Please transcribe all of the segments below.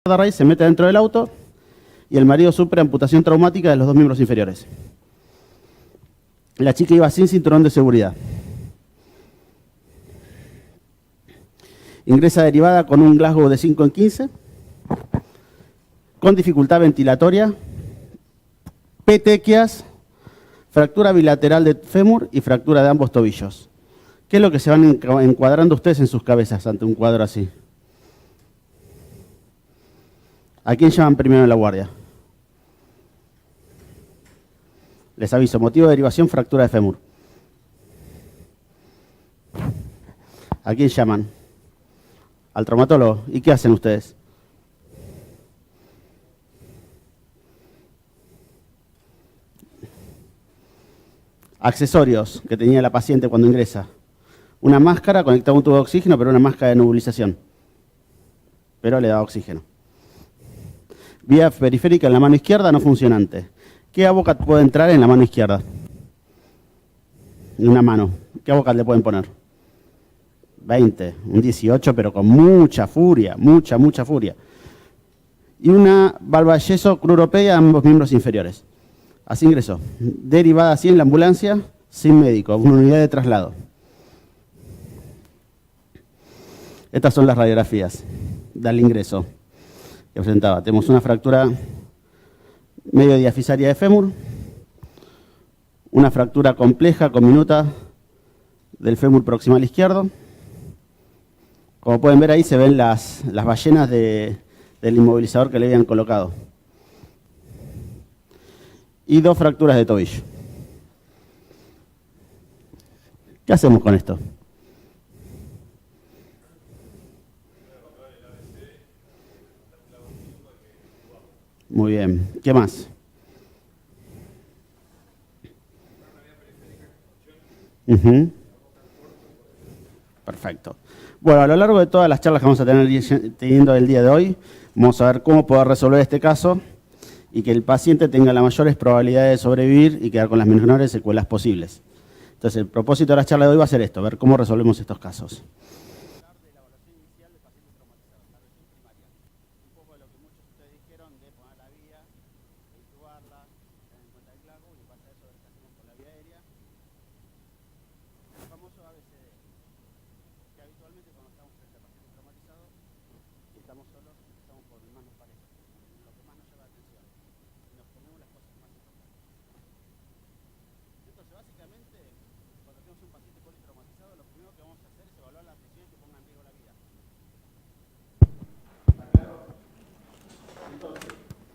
raíz se mete dentro del auto y el marido sufre amputación traumática de los dos miembros inferiores. La chica iba sin cinturón de seguridad. Ingresa derivada con un Glasgow de 5 en 15, con dificultad ventilatoria, petequias, fractura bilateral de fémur y fractura de ambos tobillos. ¿Qué es lo que se van encuadrando ustedes en sus cabezas ante un cuadro así? ¿A quién llaman primero en la guardia? Les aviso, motivo de derivación, fractura de fémur. ¿A quién llaman? Al traumatólogo. ¿Y qué hacen ustedes? Accesorios que tenía la paciente cuando ingresa. Una máscara conectada a un tubo de oxígeno, pero una máscara de nebulización. Pero le da oxígeno. Vía periférica en la mano izquierda no funcionante. ¿Qué abocat puede entrar en la mano izquierda? En una mano. ¿Qué abocat le pueden poner? 20, un 18, pero con mucha furia, mucha furia. Y una valva de yeso cruropedia a ambos miembros inferiores. Así ingresó. Derivada así en la ambulancia, sin médico, una unidad de traslado. Estas son las radiografías del ingreso que presentaba. Tenemos una fractura medio diafisaria de fémur, una fractura compleja con minuta del fémur proximal izquierdo. Como pueden ver ahí se ven las ballenas del inmovilizador que le habían colocado. Y 2 fracturas de tobillo. ¿Qué hacemos con esto? Muy bien. ¿Qué más? Perfecto. Bueno, a lo largo de todas las charlas que vamos a tener teniendo el día de hoy, vamos a ver cómo poder resolver este caso y que el paciente tenga las mayores probabilidades de sobrevivir y quedar con las menores secuelas posibles. Entonces, el propósito de la charla de hoy va a ser esto, ver cómo resolvemos estos casos.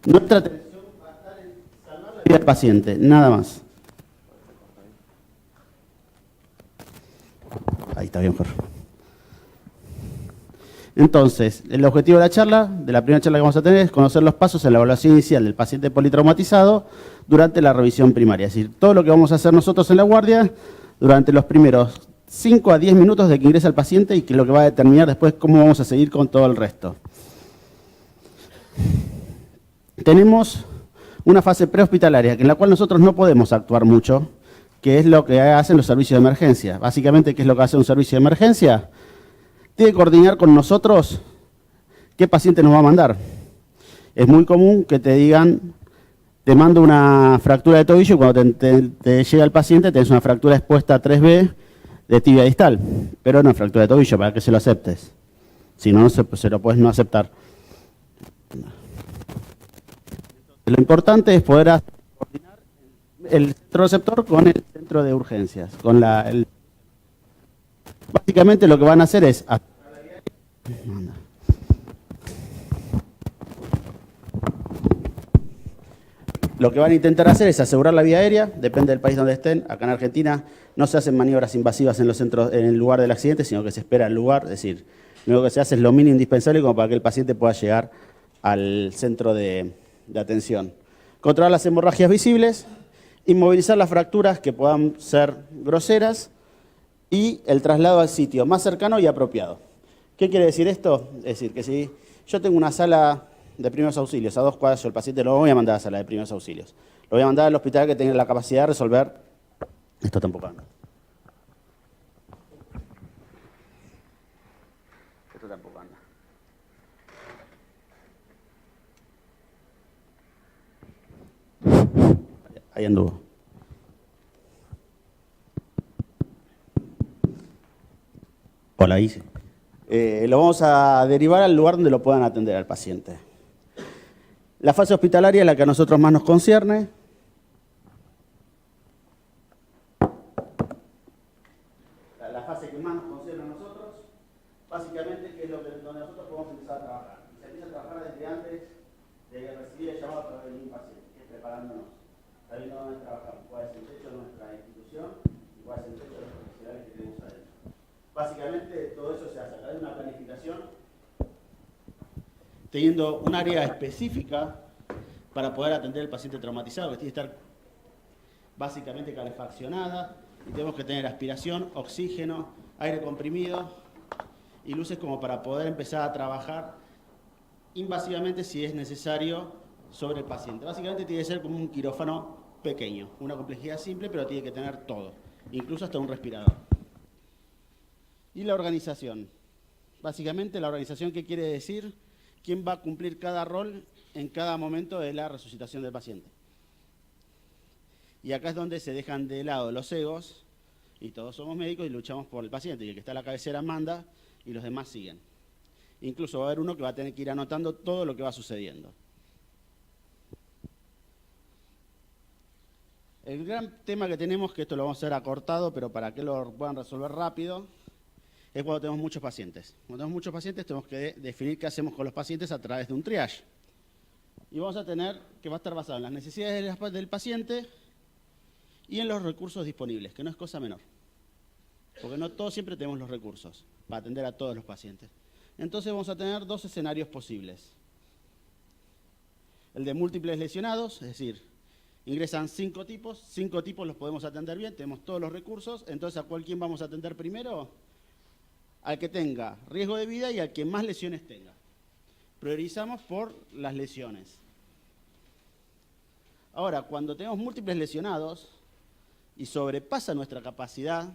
Nuestra atención va a estar en salvar la vida del paciente, nada más. Ahí está bien, Jorge. Entonces, el objetivo de la charla, de la primera charla que vamos a tener, es conocer los pasos en la evaluación inicial del paciente politraumatizado durante la revisión primaria. Es decir, todo lo que vamos a hacer nosotros en la guardia durante los primeros 5 a 10 minutos de que ingresa el paciente y que lo que va a determinar después cómo vamos a seguir con todo el resto. Tenemos una fase prehospitalaria en la cual nosotros no podemos actuar mucho, que es lo que hacen los servicios de emergencia. Básicamente, ¿qué es lo que hace un servicio de emergencia? Tiene que coordinar con nosotros qué paciente nos va a mandar. Es muy común que te digan, te mando una fractura de tobillo y cuando te llega el paciente tenés una fractura expuesta 3B de tibia distal, pero no fractura de tobillo para que se lo aceptes. Si no, se lo puedes no aceptar. Lo importante es poder coordinar el centro receptor con el centro de urgencias. Básicamente lo que van a hacer es... Lo que van a intentar hacer es asegurar la vía aérea, depende del país donde estén. Acá en Argentina no se hacen maniobras invasivas en el lugar del accidente, sino que se espera el lugar, es decir, lo único que se hace es lo mínimo indispensable como para que el paciente pueda llegar al centro de atención. Controlar las hemorragias visibles, inmovilizar las fracturas que puedan ser groseras y el traslado al sitio más cercano y apropiado. ¿Qué quiere decir esto? Es decir, que si yo tengo una sala de primeros auxilios a 2 cuadras, yo el paciente lo voy a mandar a la sala de primeros auxilios. Lo voy a mandar al hospital que tenga la capacidad de resolver. Esto tampoco anda. Esto tampoco anda. Ahí anduvo. Hola, hice. Lo vamos a derivar al lugar donde lo puedan atender al paciente. La fase hospitalaria es la que a nosotros más nos concierne. La fase que más nos concierne a nosotros, básicamente, que es donde nosotros podemos empezar a trabajar. Y se empieza a trabajar desde antes de recibir el llamado a través de un paciente, que es preparándonos, sabiendo dónde trabajamos, cuál es el techo de nuestra institución y cuál es el techo de los profesionales que tenemos adentro. Básicamente, todo eso se hace a través de una planificación, teniendo un área específica para poder atender al paciente traumatizado, que tiene que estar básicamente calefaccionada, y tenemos que tener aspiración, oxígeno, aire comprimido y luces como para poder empezar a trabajar invasivamente si es necesario sobre el paciente. Básicamente tiene que ser como un quirófano pequeño, una complejidad simple, pero tiene que tener todo, incluso hasta un respirador. Y la organización. Básicamente la organización, ¿qué quiere decir? ¿Quién va a cumplir cada rol en cada momento de la resucitación del paciente? Y acá es donde se dejan de lado los egos, y todos somos médicos y luchamos por el paciente, y el que está a la cabecera manda, y los demás siguen. Incluso va a haber uno que va a tener que ir anotando todo lo que va sucediendo. El gran tema que tenemos, que esto lo vamos a hacer acortado, pero para que lo puedan resolver rápido, es cuando tenemos muchos pacientes. Cuando tenemos muchos pacientes tenemos que definir qué hacemos con los pacientes a través de un triage. Y vamos a tener que va a estar basado en las necesidades del paciente y en los recursos disponibles, que no es cosa menor. Porque no todos siempre tenemos los recursos para atender a todos los pacientes. Entonces vamos a tener dos escenarios posibles. El de múltiples lesionados, es decir, ingresan 5 tipos los podemos atender bien, tenemos todos los recursos, entonces ¿a quién vamos a atender primero? Al que tenga riesgo de vida y al que más lesiones tenga. Priorizamos por las lesiones. Ahora, cuando tenemos múltiples lesionados y sobrepasa nuestra capacidad,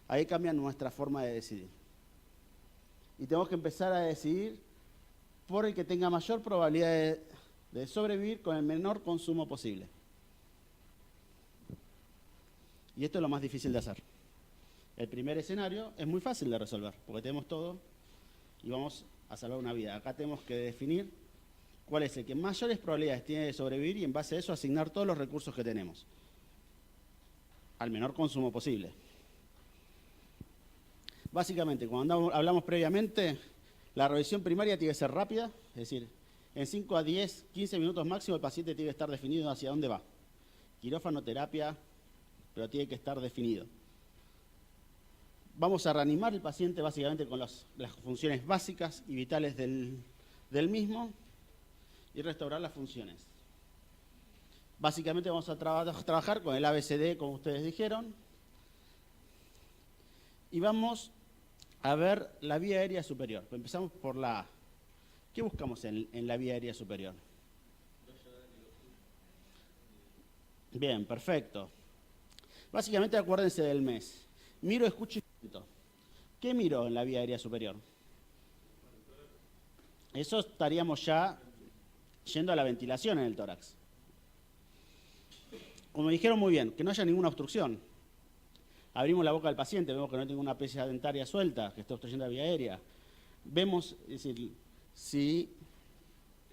ahí cambia nuestra forma de decidir. Y tenemos que empezar a decidir por el que tenga mayor probabilidad de sobrevivir con el menor consumo posible. Y esto es lo más difícil de hacer. El primer escenario es muy fácil de resolver, porque tenemos todo y vamos a salvar una vida. Acá tenemos que definir cuál es el que mayores probabilidades tiene de sobrevivir y en base a eso asignar todos los recursos que tenemos al menor consumo posible. Básicamente, cuando hablamos previamente, la revisión primaria tiene que ser rápida, es decir, en 5 a 10, 15 minutos máximo el paciente tiene que estar definido hacia dónde va. Quirófano, terapia, pero tiene que estar definido. Vamos a reanimar el paciente básicamente con las funciones básicas y vitales del mismo y restaurar las funciones. Básicamente vamos a trabajar con el ABCD, como ustedes dijeron, y vamos a ver la vía aérea superior. Empezamos por la A. ¿Qué buscamos en la vía aérea superior? Bien, perfecto. Básicamente acuérdense del mes. Miro, escucho y siento. ¿Qué miro en la vía aérea superior? Eso estaríamos ya yendo a la ventilación en el tórax. Como dijeron muy bien, que no haya ninguna obstrucción. Abrimos la boca del paciente, vemos que no tiene una pieza dentaria suelta, que está obstruyendo la vía aérea. Vemos, es decir, si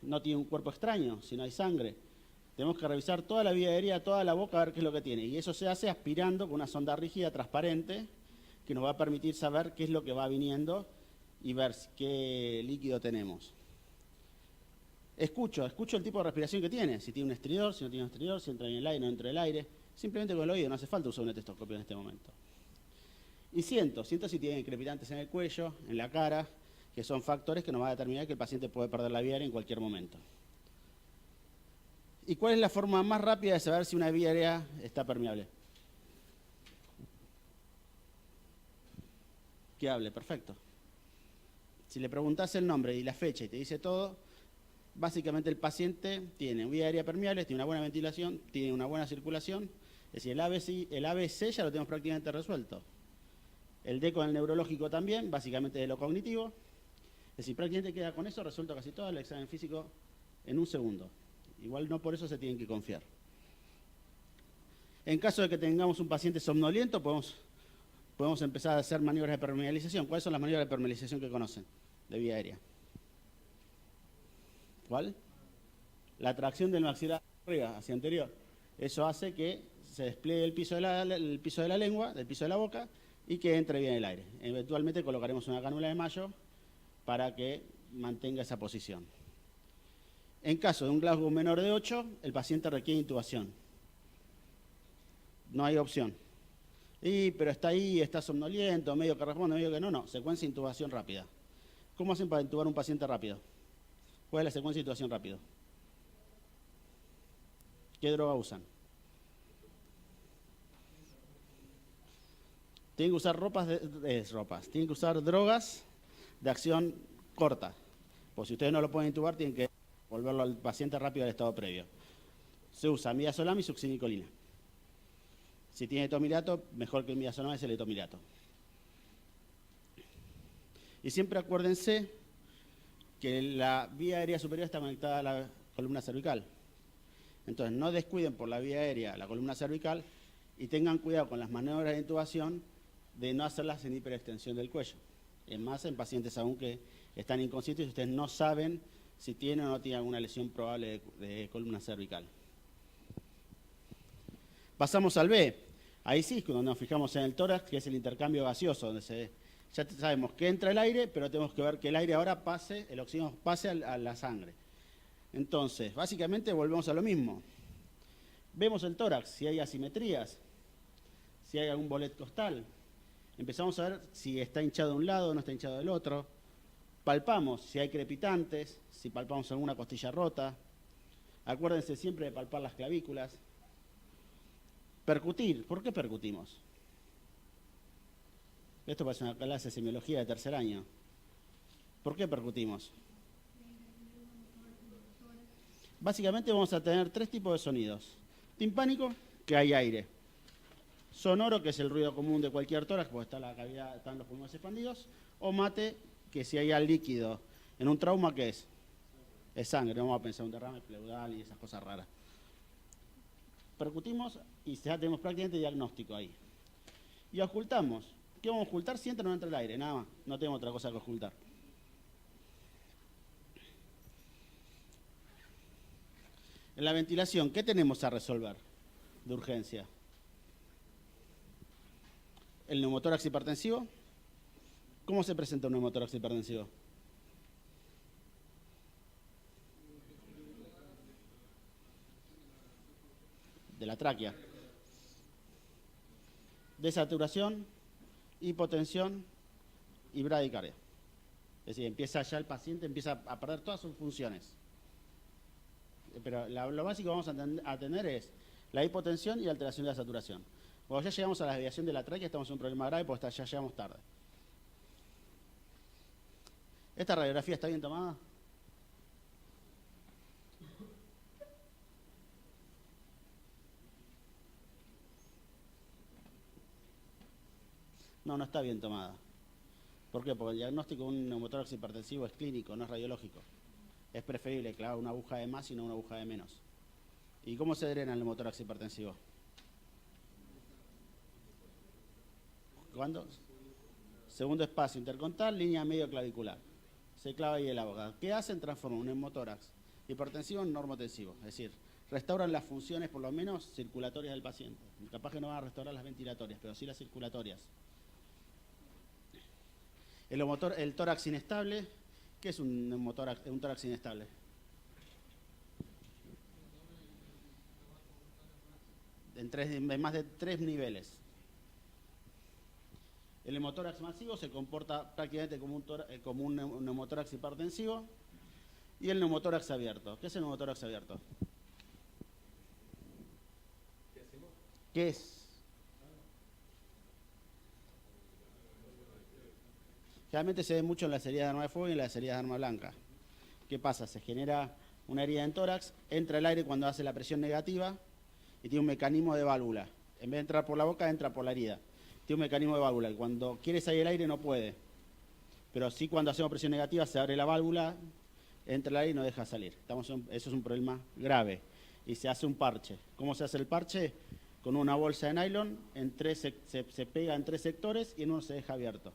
no tiene un cuerpo extraño, si no hay sangre. Tenemos que revisar toda la vía aérea, toda la boca, a ver qué es lo que tiene. Y eso se hace aspirando con una sonda rígida transparente que nos va a permitir saber qué es lo que va viniendo y ver qué líquido tenemos. Escucho el tipo de respiración que tiene, si tiene un estridor, si no tiene un estridor, si entra en el aire, no entra en el aire. Simplemente con el oído, no hace falta usar un estetoscopio en este momento. Y siento si tiene crepitantes en el cuello, en la cara, que son factores que nos van a determinar que el paciente puede perder la vía aérea en cualquier momento. ¿Y cuál es la forma más rápida de saber si una vía aérea está permeable? Que hable, perfecto. Si le preguntás el nombre y la fecha y te dice todo, básicamente el paciente tiene vía aérea permeable, tiene una buena ventilación, tiene una buena circulación. Es decir, el ABC ya lo tenemos prácticamente resuelto. El D con el neurológico también, básicamente de lo cognitivo. Es decir, prácticamente queda con eso resuelto casi todo el examen físico en un segundo. Igual no por eso se tienen que confiar. En caso de que tengamos un paciente somnoliento, podemos empezar a hacer maniobras de permeabilización. ¿Cuáles son las maniobras de permeabilización que conocen de vía aérea? ¿Cuál? La tracción del maxilar arriba, hacia anterior. Eso hace que se despliegue el piso de la lengua, del piso de la boca, y que entre bien el aire. Eventualmente colocaremos una cánula de Mayo para que mantenga esa posición. En caso de un Glasgow menor de 8, el paciente requiere intubación. No hay opción. Pero está ahí, está somnoliento, medio que responde, medio que no. Secuencia de intubación rápida. ¿Cómo hacen para intubar un paciente rápido? ¿Cuál es la secuencia de intubación rápido? ¿Qué droga usan? Tienen que usar tienen que usar drogas de acción corta. Pues si ustedes no lo pueden intubar, tienen que volverlo al paciente rápido al estado previo. Se usa midazolam y succinicolina. Si tiene etomirato, mejor que el midazolam es el etomirato. Y siempre acuérdense que la vía aérea superior está conectada a la columna cervical. Entonces, no descuiden por la vía aérea la columna cervical y tengan cuidado con las maniobras de intubación de no hacerlas en hiperextensión del cuello. Es más, en pacientes aún que están inconscientes y ustedes no saben si tienen o no tienen alguna lesión probable de columna cervical. Pasamos al B. Ahí sí, cuando nos fijamos en el tórax, que es el intercambio gaseoso, donde ya sabemos que entra el aire, pero tenemos que ver que el aire ahora pase, el oxígeno pase a la sangre. Entonces, básicamente volvemos a lo mismo. Vemos el tórax, si hay asimetrías, si hay algún bolet costal. Empezamos a ver si está hinchado de un lado o no está hinchado del otro. Palpamos si hay crepitantes, si palpamos alguna costilla rota. Acuérdense siempre de palpar las clavículas. Percutir. ¿Por qué percutimos? Esto parece una clase de semiología de tercer año. ¿Por qué percutimos? Básicamente vamos a tener 3 tipos de sonidos. Timpánico, que hay aire. Sonoro, que es el ruido común de cualquier tórax, porque está la cavidad, están los pulmones expandidos. O mate, que si hay líquido en un trauma, ¿qué es? Es sangre, no vamos a pensar un derrame pleudal y esas cosas raras. Percutimos y ya tenemos prácticamente diagnóstico ahí. Y ocultamos. ¿Qué vamos a ocultar? Si entra o no entra el aire, nada más. No tenemos otra cosa que ocultar. En la ventilación, ¿qué tenemos a resolver de urgencia? El neumotórax hipertensivo. ¿Cómo se presenta un neumotórax hipertensivo? De la tráquea. Desaturación, hipotensión y bradicardia. Es decir, el paciente empieza a perder todas sus funciones. Pero lo básico que vamos a tener es la hipotensión y alteración de la saturación. Cuando ya llegamos a la desviación de la tráquea estamos en un problema grave porque ya llegamos tarde. ¿Esta radiografía está bien tomada? No está bien tomada. ¿Por qué? Porque el diagnóstico de un neumotórax hipertensivo es clínico, no es radiológico. Es preferible clavar una aguja de más y no una aguja de menos. ¿Y cómo se drena el neumotórax hipertensivo? ¿Cuándo? Segundo espacio intercontal, línea medio clavicular. Se clava ahí el aguja. ¿Qué hacen? Transforman un neumotórax hipertensivo en normotensivo. Es decir, restauran las funciones, por lo menos, circulatorias del paciente. Capaz que no van a restaurar las ventilatorias, pero sí las circulatorias. El tórax inestable. ¿Qué es un tórax inestable? En más de 3 niveles. El neumotórax masivo se comporta prácticamente como un neumotórax hipertensivo. Y el neumotórax abierto. ¿Qué es el neumotórax abierto? ¿Qué hacemos? ¿Qué es? Generalmente se ve mucho en las heridas de arma de fuego y en las heridas de arma blanca. ¿Qué pasa? Se genera una herida en tórax, entra el aire cuando hace la presión negativa y tiene un mecanismo de válvula. En vez de entrar por la boca, entra por la herida. Tiene un mecanismo de válvula. Cuando quiere salir el aire no puede. Pero sí cuando hacemos presión negativa se abre la válvula, entra el aire y no deja salir. Eso es un problema grave. Y se hace un parche. ¿Cómo se hace el parche? con una bolsa de nylon, se pega en 3 sectores y en uno se deja abierto.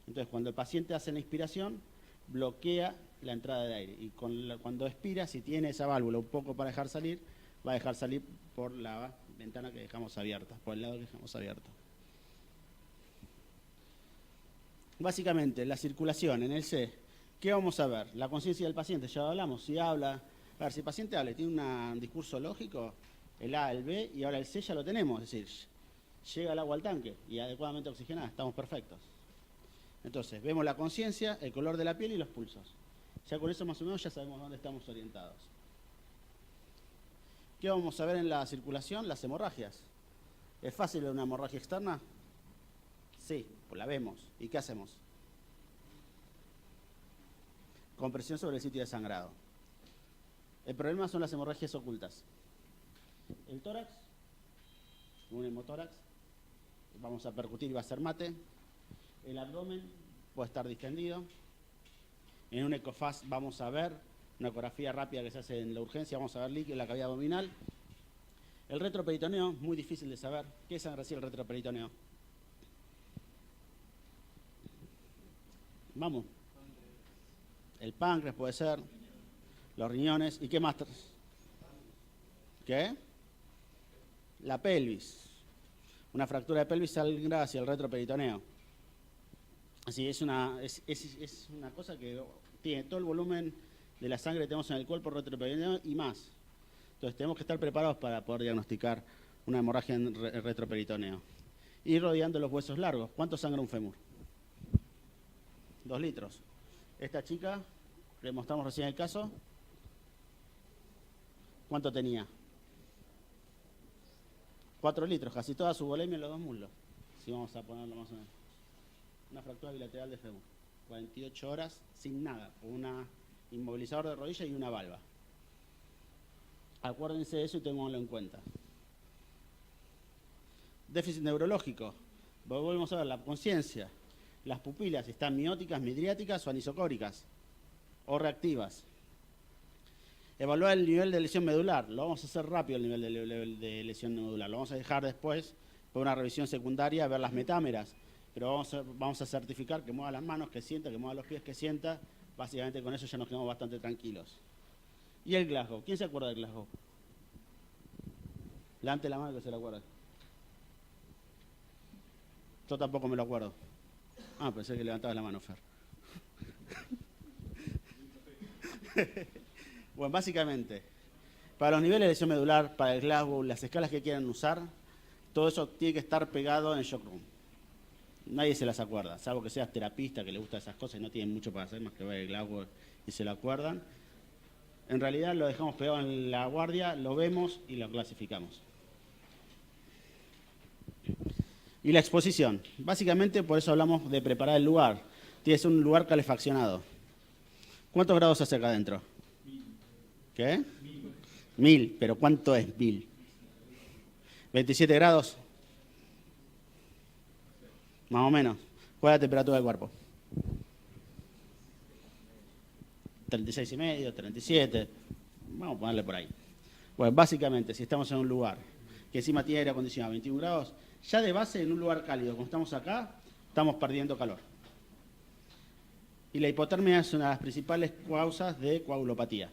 Entonces, cuando el paciente hace la inspiración, bloquea la entrada de aire. Y cuando expira, si tiene esa válvula un poco para dejar salir, va a dejar salir por la ventana que dejamos abierta, por el lado que dejamos abierto. Básicamente, la circulación en el C, ¿qué vamos a ver? La conciencia del paciente, ya hablamos, si habla, a ver, si el paciente habla y tiene un discurso lógico, el A, el B y ahora el C ya lo tenemos, es decir, llega el agua al tanque y adecuadamente oxigenada, estamos perfectos. Entonces, vemos la conciencia, el color de la piel y los pulsos. Ya con eso más o menos ya sabemos dónde estamos orientados. ¿Qué vamos a ver en la circulación? Las hemorragias. ¿Es fácil ver una hemorragia externa? Sí, pues la vemos. ¿Y qué hacemos? Compresión sobre el sitio de sangrado. El problema son las hemorragias ocultas. El tórax, un hemotórax, vamos a percutir y va a ser mate. El abdomen puede estar distendido. En un ecofaz vamos a ver una ecografía rápida que se hace en la urgencia, vamos a ver líquido en la cavidad abdominal. El retroperitoneo, muy difícil de saber. ¿Qué sangra así el retroperitoneo? Vamos. El páncreas puede ser, los riñones, ¿y qué más? ¿Qué? La pelvis. Una fractura de pelvis sangra hacia el retroperitoneo. Así es una cosa que tiene todo el volumen de la sangre que tenemos en el cuerpo retroperitoneo y más. Entonces tenemos que estar preparados para poder diagnosticar una hemorragia en retroperitoneo. Y rodeando los huesos largos. ¿Cuánto sangra un fémur? 2 litros. Esta chica, le mostramos recién el caso, ¿cuánto tenía? 4 litros, casi toda su volemia en los 2 muslos. Si vamos a ponerlo más o menos. Una fractura bilateral de fémur. 48 horas sin nada, con un inmovilizador de rodilla y una valva. Acuérdense de eso y tengámoslo en cuenta. Déficit neurológico. Volvemos a ver la conciencia. Las pupilas están mióticas, midriáticas o anisocóricas o reactivas. Evaluar el nivel de lesión medular. Lo vamos a hacer rápido el nivel de lesión medular. Lo vamos a dejar después por una revisión secundaria, ver las metámeras. Pero vamos a certificar que mueva las manos, que sienta, que mueva los pies, que sienta. Básicamente con eso ya nos quedamos bastante tranquilos. ¿Y el Glasgow? ¿Quién se acuerda del Glasgow? Levante la mano que se lo acuerda. Yo tampoco me lo acuerdo. Ah, pensé que levantabas la mano, Fer. Bueno, básicamente, para los niveles de lesión medular, para el Glasgow, las escalas que quieran usar, todo eso tiene que estar pegado en el shock room. Nadie se las acuerda, salvo que seas terapista, que le gusta esas cosas y no tienen mucho para hacer más que ver el Glasgow y se lo acuerdan. En realidad lo dejamos pegado en la guardia, lo vemos y lo clasificamos. Y la exposición. Básicamente por eso hablamos de preparar el lugar. Tiene que ser un lugar calefaccionado. ¿Cuántos grados hace acá adentro? 1000. ¿Qué? 1000. ¿Pero cuánto es 1000? ¿27 grados? Más o menos. ¿Cuál es la temperatura del cuerpo? 36,5, 37. Vamos a ponerle por ahí. Bueno, básicamente, si estamos en un lugar que encima tiene aire acondicionado a 21 grados, ya de base en un lugar cálido, como estamos acá, estamos perdiendo calor. Y la hipotermia es una de las principales causas de coagulopatía.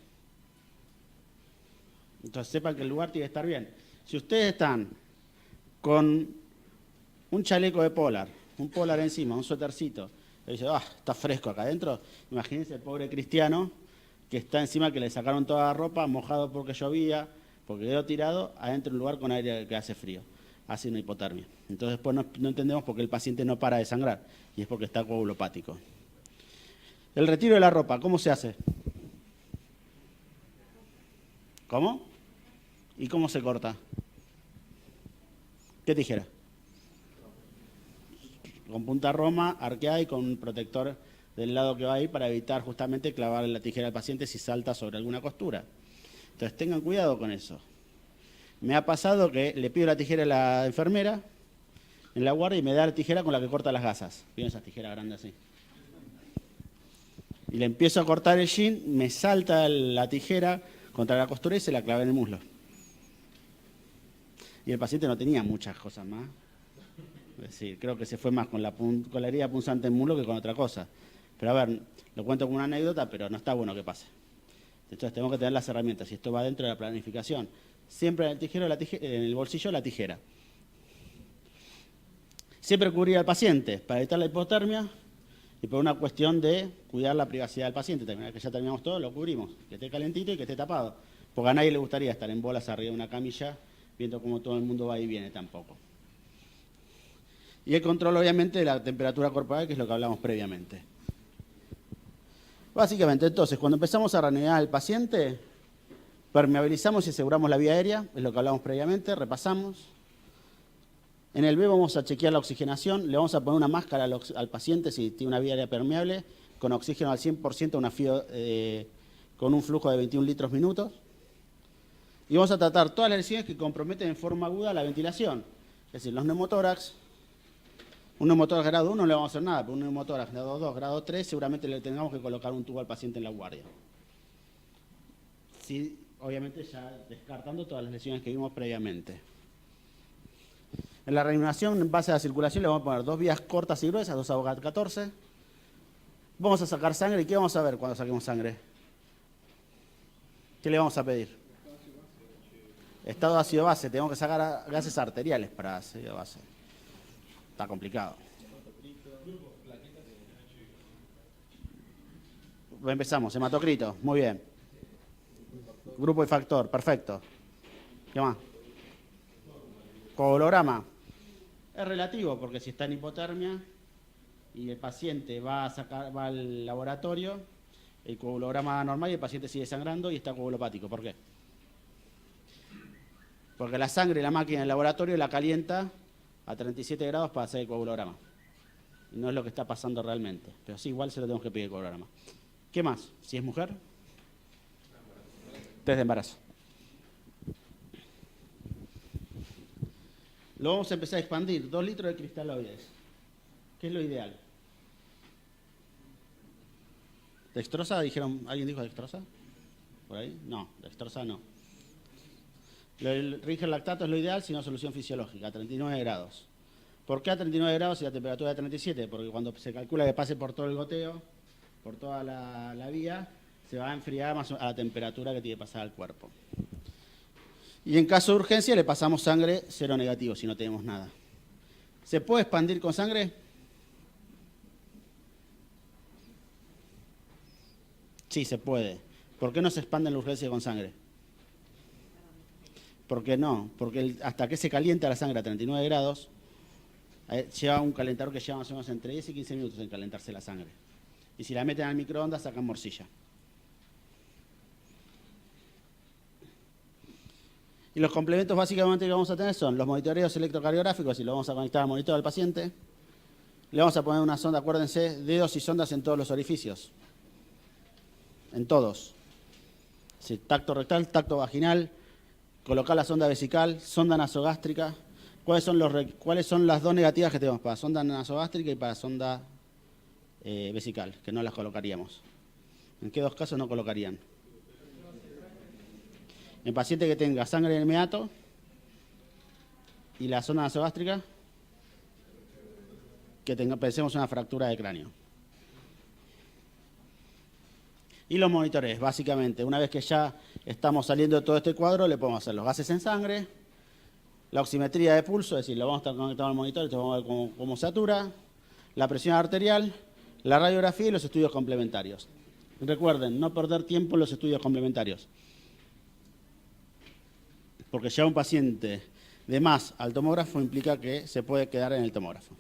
Entonces sepan que el lugar tiene que estar bien. Si ustedes están con un chaleco de polar, un polar encima, un suétercito, y dicen, está fresco acá adentro, imagínense el pobre cristiano que está encima, que le sacaron toda la ropa, mojado porque llovía, porque quedó tirado, adentro de un lugar con aire que hace frío. Hace una hipotermia. Entonces después no entendemos por qué el paciente no para de sangrar, y es porque está coagulopático. El retiro de la ropa, ¿cómo se hace? ¿Cómo? ¿Y cómo se corta? ¿Qué tijera? Con punta roma, arqueada y con un protector del lado que va ahí para evitar justamente clavar la tijera al paciente si salta sobre alguna costura. Entonces tengan cuidado con eso. Me ha pasado que le pido la tijera a la enfermera en la guardia y me da la tijera con la que corta las gasas. Pido esas tijeras grandes así. Y le empiezo a cortar el jean, me salta la tijera contra la costura y se la clava en el muslo. y el paciente no tenía muchas cosas más. Es decir, creo que se fue más con la herida punzante en muslo que con otra cosa. Pero a ver, lo cuento como una anécdota, pero no está bueno que pase. Entonces tenemos que tener las herramientas, y esto va dentro de la planificación. Siempre en en el bolsillo la tijera. Siempre cubrir al paciente para evitar la hipotermia y por una cuestión de cuidar la privacidad del paciente. También, que ya terminamos todo, lo cubrimos. Que esté calentito y que esté tapado. Porque a nadie le gustaría estar en bolas arriba de una camilla viendo cómo todo el mundo va y viene tampoco. Y el control, obviamente, de la temperatura corporal, que es lo que hablamos previamente. Básicamente, entonces, cuando empezamos a reanimar al paciente, permeabilizamos y aseguramos la vía aérea, es lo que hablamos previamente, repasamos. En el B vamos a chequear la oxigenación, le vamos a poner una máscara al paciente si tiene una vía aérea permeable, con oxígeno al 100%, con un flujo de 21 litros minutos. Y vamos a tratar todas las lesiones que comprometen en forma aguda la ventilación, es decir, los neumotórax. Un neumotórax grado 1 no le vamos a hacer nada, pero un neumotórax grado 2, grado 3, seguramente le tengamos que colocar un tubo al paciente en la guardia. Sí, obviamente ya descartando todas las lesiones que vimos previamente. En la reanimación, en base a la circulación, le vamos a poner 2 vías cortas y gruesas, 2 Avogadro 14. Vamos a sacar sangre. ¿Y qué vamos a ver cuando saquemos sangre? ¿Qué le vamos a pedir? Estado ácido base. Tenemos que sacar gases arteriales para ácido base. Está complicado. Empezamos, hematocrito, muy bien. Grupo y factor, perfecto. ¿Qué más? Coagulograma. Es relativo, porque si está en hipotermia y el paciente va al laboratorio, el coagulograma normal y el paciente sigue sangrando y está coagulopático. ¿Por qué? Porque la sangre, la máquina del laboratorio la calienta a 37 grados para hacer el coagulograma. Y no es lo que está pasando realmente. Pero sí, igual se lo tenemos que pedir el coagulograma. ¿Qué más? Si es mujer, test de embarazo. Lo vamos a empezar a expandir. 2 litros de cristaloides. ¿Qué es lo ideal? ¿Dextrosa? ¿Dijeron? ¿Alguien dijo dextrosa? ¿Por ahí? No, dextrosa no. El Ringer lactato es lo ideal, sino solución fisiológica, a 39 grados. ¿Por qué a 39 grados y la temperatura de 37? Porque cuando se calcula que pase por todo el goteo, por toda la vía, se va a enfriar más a la temperatura que tiene que pasar al cuerpo. Y en caso de urgencia le pasamos sangre cero negativo si no tenemos nada. ¿Se puede expandir con sangre? Sí, se puede. ¿Por qué no se expande en la urgencia con sangre? ¿Por qué no? Porque hasta que se calienta la sangre a 39 grados, lleva un calentador que lleva más o menos entre 10 y 15 minutos en calentarse la sangre. Y si la meten al microondas, sacan morcilla. Y los complementos básicamente que vamos a tener son los monitoreos electrocardiográficos, y lo vamos a conectar al monitor del paciente. Le vamos a poner una sonda, acuérdense, dedos y sondas en todos los orificios. En todos. Sí, tacto rectal, tacto vaginal, colocar la sonda vesical, sonda nasogástrica. ¿Cuáles son las 2 negativas que tenemos para sonda nasogástrica y para sonda vesical? Que no las colocaríamos. ¿En qué 2 casos no colocarían? En paciente que tenga sangre en el meato y la sonda nasogástrica, pensemos una fractura de cráneo. Y los monitores, básicamente, una vez que ya estamos saliendo de todo este cuadro, le podemos hacer los gases en sangre, la oximetría de pulso, es decir, lo vamos a estar conectado al monitor, entonces vamos a ver cómo satura, la presión arterial, la radiografía y los estudios complementarios. Recuerden, no perder tiempo en los estudios complementarios. Porque ya un paciente de más al tomógrafo implica que se puede quedar en el tomógrafo.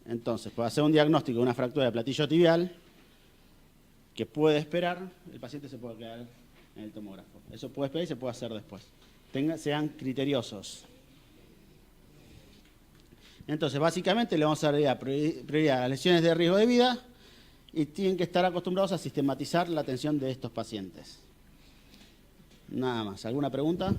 Entonces, para hacer un diagnóstico de una fractura de platillo tibial, que puede esperar, el paciente se puede quedar en el tomógrafo. Eso puede esperar y se puede hacer después. Sean criteriosos. Entonces, básicamente le vamos a dar prioridad a las lesiones de riesgo de vida y tienen que estar acostumbrados a sistematizar la atención de estos pacientes. Nada más. ¿Alguna pregunta?